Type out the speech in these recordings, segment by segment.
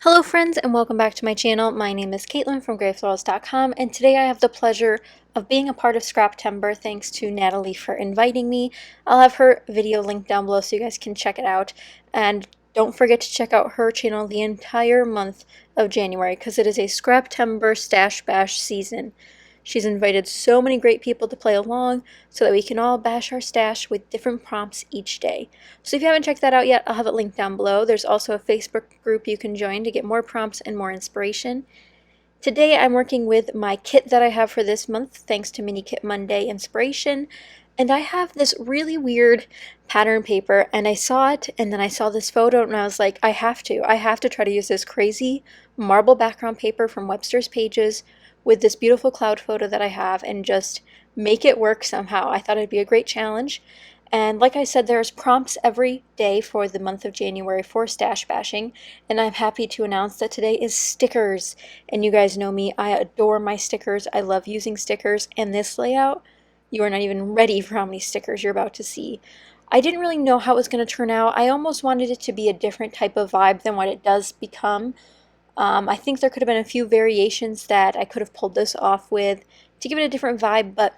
Hello friends and welcome back to my channel. My name is Caitlin from Florals.com and today I have the pleasure of being a part of Scraptember thanks to Natalie for inviting me. I'll have her video linked down below so you guys can check it out, and don't forget to check out her channel the entire month of January because it is a Scraptember Stash Bash season. She's invited so many great people to play along so that we can all bash our stash with different prompts each day. So if you haven't checked that out yet, I'll have it linked down below. There's also a Facebook group you can join to get more prompts and more inspiration. Today I'm working with my kit that I have for this month thanks to Mini Kit Monday Inspiration, and I have this really weird pattern paper, and I saw it and then I saw this photo and I was like, I have to try to use this crazy marble background paper from Webster's Pages with this beautiful cloud photo that I have and just make it work somehow. I thought it'd be a great challenge. And like I said, there's prompts every day for the month of January for stash bashing, and I'm happy to announce that today is stickers. And you guys know me, I adore my stickers. I love using stickers, and this layout, you are not even ready for how many stickers you're about to see. I didn't really know how it was going to turn out. I almost wanted it to be a different type of vibe than what it does become. I think there could have been a few variations that I could have pulled this off with to give it a different vibe, but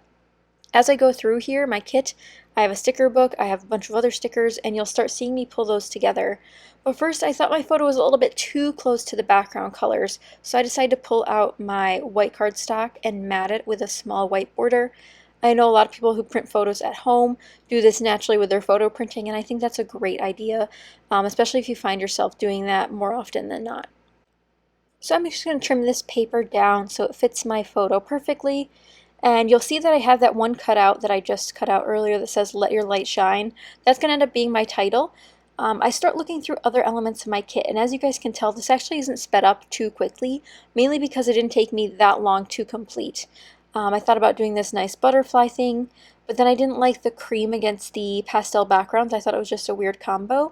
as I go through here, my kit, I have a sticker book, I have a bunch of other stickers, and you'll start seeing me pull those together. But first, I thought my photo was a little bit too close to the background colors, so I decided to pull out my white cardstock and mat it with a small white border. I know a lot of people who print photos at home do this naturally with their photo printing, and I think that's a great idea, especially if you find yourself doing that more often than not. So I'm just going to trim this paper down so it fits my photo perfectly. And you'll see that I have that one cutout that I just cut out earlier that says "Let Your Light Shine." That's going to end up being my title. I start looking through other elements of my kit, and as you guys can tell, this actually isn't sped up too quickly, mainly because it didn't take me that long to complete. I thought about doing this nice butterfly thing, but then I didn't like the cream against the pastel backgrounds. I thought it was just a weird combo.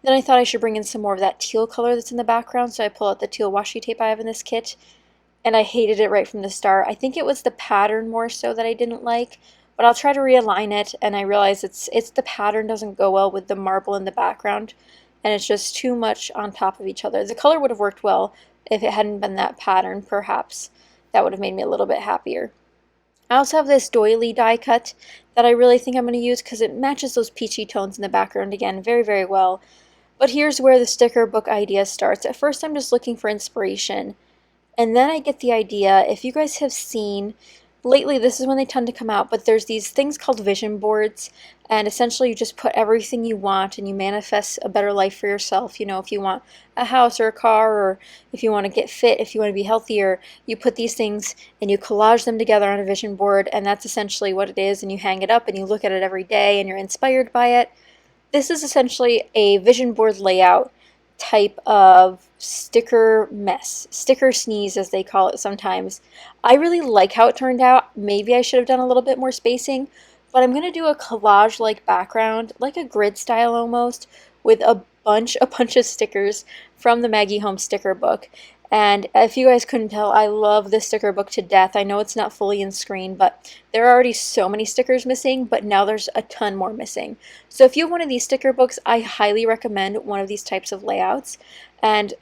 Then I thought I should bring in some more of that teal color that's in the background, so I pull out the teal washi tape I have in this kit, and I hated it right from the start. I think it was the pattern more so that I didn't like, but I'll try to realign it, and I realize it's the pattern doesn't go well with the marble in the background, and it's just too much on top of each other. The color would have worked well if it hadn't been that pattern, perhaps. That would have made me a little bit happier. I also have this doily die cut that I really think I'm going to use because it matches those peachy tones in the background again very, very well. But here's where the sticker book idea starts. At first I'm just looking for inspiration, and then I get the idea. If you guys have seen, lately this is when they tend to come out, but there's these things called vision boards, and essentially you just put everything you want and you manifest a better life for yourself. You know, if you want a house or a car, or if you want to get fit, if you want to be healthier, you put these things and you collage them together on a vision board, and that's essentially what it is, and you hang it up and you look at it every day and you're inspired by it. This is essentially a vision board layout type of sticker mess, sticker sneeze as they call it sometimes. I really like how it turned out. Maybe I should have done a little bit more spacing, but I'm going to do a collage-like background, like a grid style almost, with a bunch of stickers from the Maggie Home sticker book. And if you guys couldn't tell, I love this sticker book to death. I know it's not fully in screen, but there are already so many stickers missing, but now there's a ton more missing. So if you have one of these sticker books, I highly recommend one of these types of layouts. And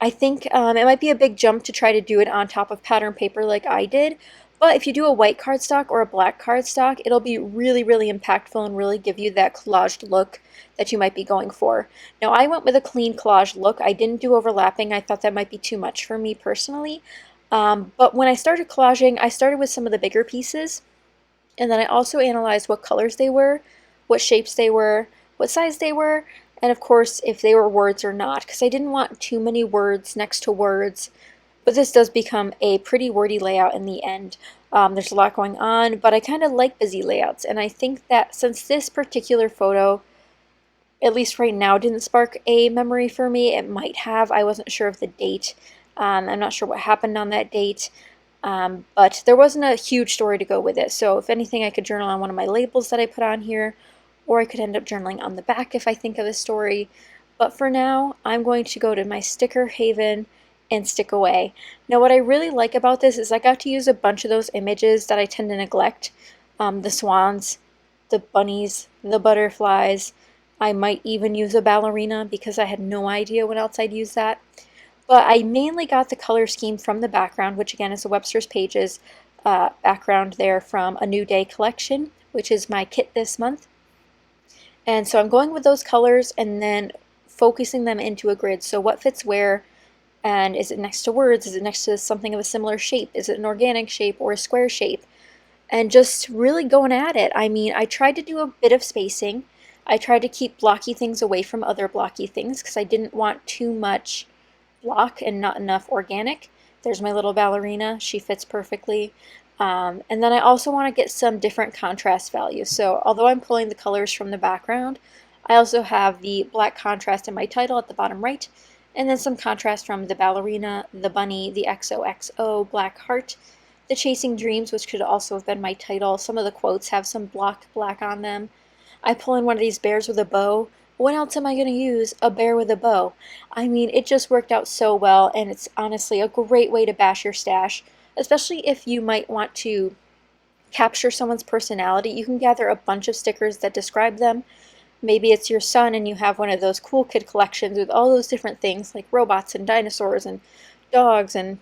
I think it might be a big jump to try to do it on top of pattern paper like I did, but if you do a white cardstock or a black cardstock, it'll be really, really impactful and really give you that collaged look that you might be going for. Now, I went with a clean collage look. I didn't do overlapping. I thought that might be too much for me personally. But when I started collaging, I started with some of the bigger pieces, and then I also analyzed what colors they were, what shapes they were, what size they were, and of course, if they were words or not, because I didn't want too many words next to words. But this does become a pretty wordy layout in the end. There's a lot going on, but I kind of like busy layouts, and I think that since this particular photo, at least right now, didn't spark a memory for me, it might have. I wasn't sure of the date. I'm not sure what happened on that date, but there wasn't a huge story to go with it. So if anything, I could journal on one of my labels that I put on here, or I could end up journaling on the back if I think of a story. But for now, I'm going to go to my sticker haven and stick away. Now, what I really like about this is I got to use a bunch of those images that I tend to neglect. The swans, the bunnies, the butterflies. I might even use a ballerina because I had no idea when else I'd use that. But I mainly got the color scheme from the background, which again is the Webster's Pages background there from A New Day collection, which is my kit this month. And so I'm going with those colors and then focusing them into a grid. So what fits where, and is it next to words? Is it next to something of a similar shape? Is it an organic shape or a square shape? And just really going at it. I mean, I tried to do a bit of spacing. I tried to keep blocky things away from other blocky things because I didn't want too much block and not enough organic. There's my little ballerina. She fits perfectly. And then I also want to get some different contrast values. So although I'm pulling the colors from the background, I also have the black contrast in my title at the bottom right, and then some contrast from the ballerina, the bunny, the XOXO, black heart, the chasing dreams, which could also have been my title. Some of the quotes have some black on them. I pull in one of these bears with a bow. When else am I going to use a bear with a bow? I mean, it just worked out so well, and it's honestly a great way to bash your stash, especially if you might want to capture someone's personality. You can gather a bunch of stickers that describe them. Maybe it's your son and you have one of those cool kid collections with all those different things like robots and dinosaurs and dogs and,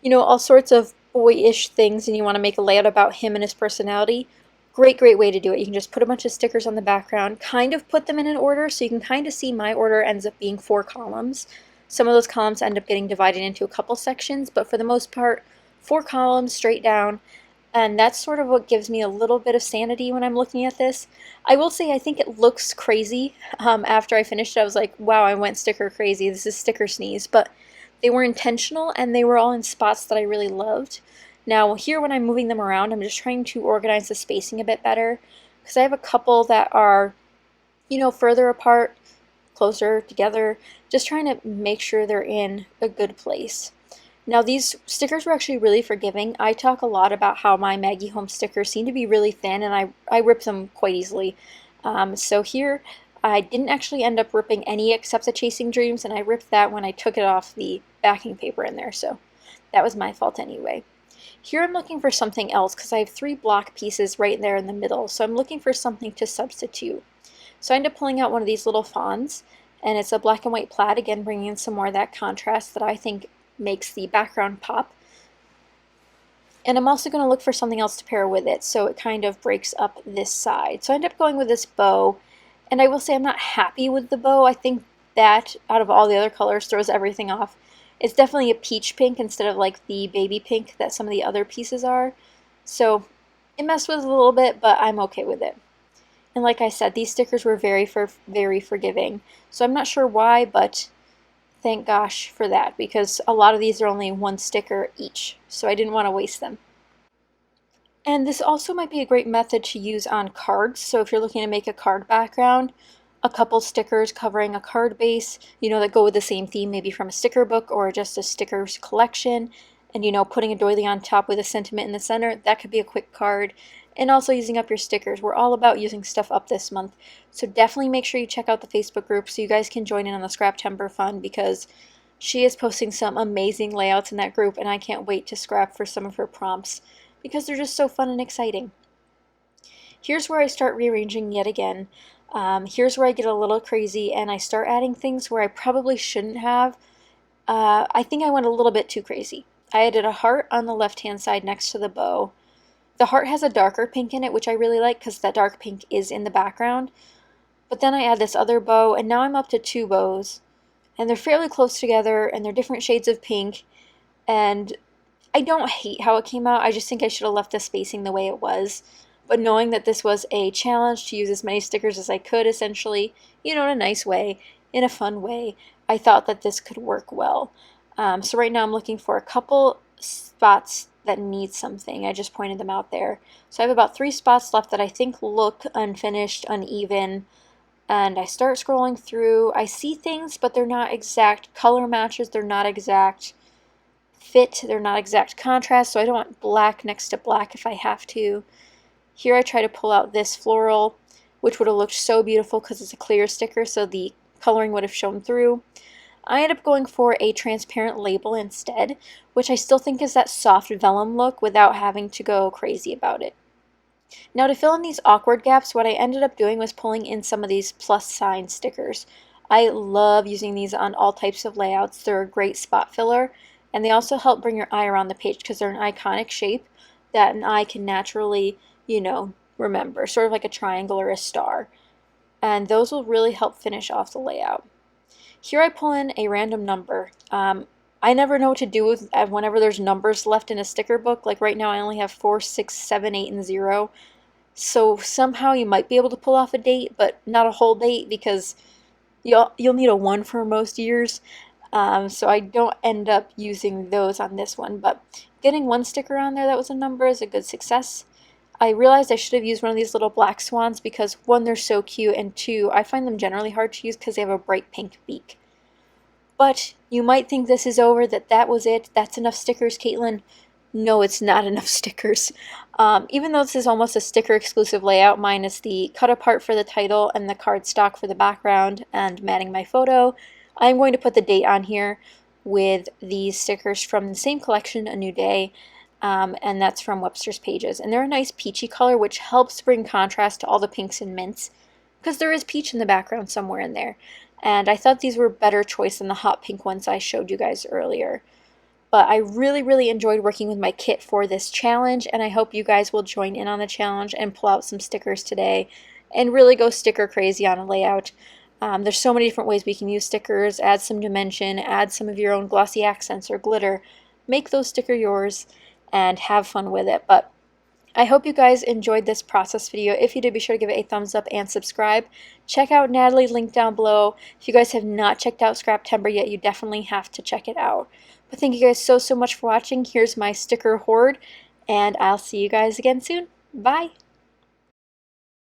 you know, all sorts of boyish things, and you want to make a layout about him and his personality. Great way to do it. You can just put a bunch of stickers on the background, kind of put them in an order, so you can kind of see my order ends up being 4 columns. Some of those columns end up getting divided into a couple sections, but for the most part, 4 columns straight down, and that's sort of what gives me a little bit of sanity when I'm looking at this. I will say I think it looks crazy. After I finished it, I was like, wow, I went sticker crazy. This is sticker sneeze, but they were intentional and they were all in spots that I really loved. Now here when I'm moving them around, I'm just trying to organize the spacing a bit better because I have a couple that are, you know, further apart, closer together, just trying to make sure they're in a good place. Now these stickers were actually really forgiving. I talk a lot about how my Maggie Home stickers seem to be really thin, and I rip them quite easily. So here I didn't actually end up ripping any except the Chasing Dreams, and I ripped that when I took it off the backing paper in there, so that was my fault anyway. Here I'm looking for something else because I have 3 block pieces right there in the middle, so I'm looking for something to substitute. So I end up pulling out one of these little fawns, and it's a black and white plaid, again bringing in some more of that contrast that I think makes the background pop. And I'm also going to look for something else to pair with it, so it kind of breaks up this side. So I end up going with this bow, and I will say I'm not happy with the bow. I think that out of all the other colors throws everything off. It's definitely a peach pink instead of like the baby pink that some of the other pieces are. So it messed with it a little bit, but I'm okay with it. And like I said, these stickers were very forgiving. So I'm not sure why, but thank gosh for that, because a lot of these are only 1 sticker each, so I didn't want to waste them. And this also might be a great method to use on cards. So if you're looking to make a card background, a couple stickers covering a card base, you know, that go with the same theme, maybe from a sticker book or just a stickers collection, and, you know, putting a doily on top with a sentiment in the center, that could be a quick card. And also using up your stickers. We're all about using stuff up this month, so definitely make sure you check out the Facebook group so you guys can join in on the Scraptember fun, because she is posting some amazing layouts in that group, and I can't wait to scrap for some of her prompts because they're just so fun and exciting. Here's where I start rearranging yet again. Here's where I get a little crazy and I start adding things where I probably shouldn't have. I think I went a little bit too crazy. I added a heart on the left hand side next to the bow. The heart has a darker pink in it, which I really like because that dark pink is in the background. But then I add this other bow, and now I'm up to 2 bows. And they're fairly close together, and they're different shades of pink. And I don't hate how it came out, I just think I should have left the spacing the way it was. But knowing that this was a challenge to use as many stickers as I could, essentially, you know, in a nice way, in a fun way, I thought that this could work well. So right now I'm looking for a couple spots that need something. I just pointed them out there. So I have about 3 spots left that I think look unfinished, uneven, and I start scrolling through. I see things, but they're not exact color matches, they're not exact fit, they're not exact contrast, so I don't want black next to black if I have to. Here I try to pull out this floral, which would have looked so beautiful because it's a clear sticker, so the coloring would have shown through. I end up going for a transparent label instead, which I still think is that soft vellum look without having to go crazy about it. Now to fill in these awkward gaps, what I ended up doing was pulling in some of these plus sign stickers. I love using these on all types of layouts. They're a great spot filler, and they also help bring your eye around the page because they're an iconic shape that an eye can naturally, remember, sort of like a triangle or a star. And those will really help finish off the layout. Here I pull in a random number. I never know what to do with whenever there's numbers left in a sticker book. Like right now I only have 4, 6, 7, 8, and 0. So somehow you might be able to pull off a date, but not a whole date because you'll need a 1 for most years. So I don't end up using those on this one, but getting one sticker on there that was a number is a good success. I realized I should have used one of these little black swans because 1, they're so cute, and 2, I find them generally hard to use because they have a bright pink beak. But you might think this is over, that was it, that's enough stickers, Caitlin. No, it's not enough stickers. Even though this is almost a sticker exclusive layout, minus the cut apart for the title and the cardstock for the background and matting my photo, I'm going to put the date on here with these stickers from the same collection, A New Day, and that's from Webster's Pages. And they're a nice peachy color, which helps bring contrast to all the pinks and mints, because there is peach in the background somewhere in there. And I thought these were a better choice than the hot pink ones I showed you guys earlier. But I really, really enjoyed working with my kit for this challenge, and I hope you guys will join in on the challenge and pull out some stickers today and really go sticker crazy on a layout. There's so many different ways we can use stickers. Add some dimension, add some of your own glossy accents or glitter. Make those sticker yours and have fun with it. But I hope you guys enjoyed this process video. If you did, be sure to give it a thumbs up and subscribe. Check out Natalie, link down below. If you guys have not checked out Scraptember yet, you definitely have to check it out. But thank you guys so much for watching. Here's my sticker hoard, and I'll see you guys again soon. Bye!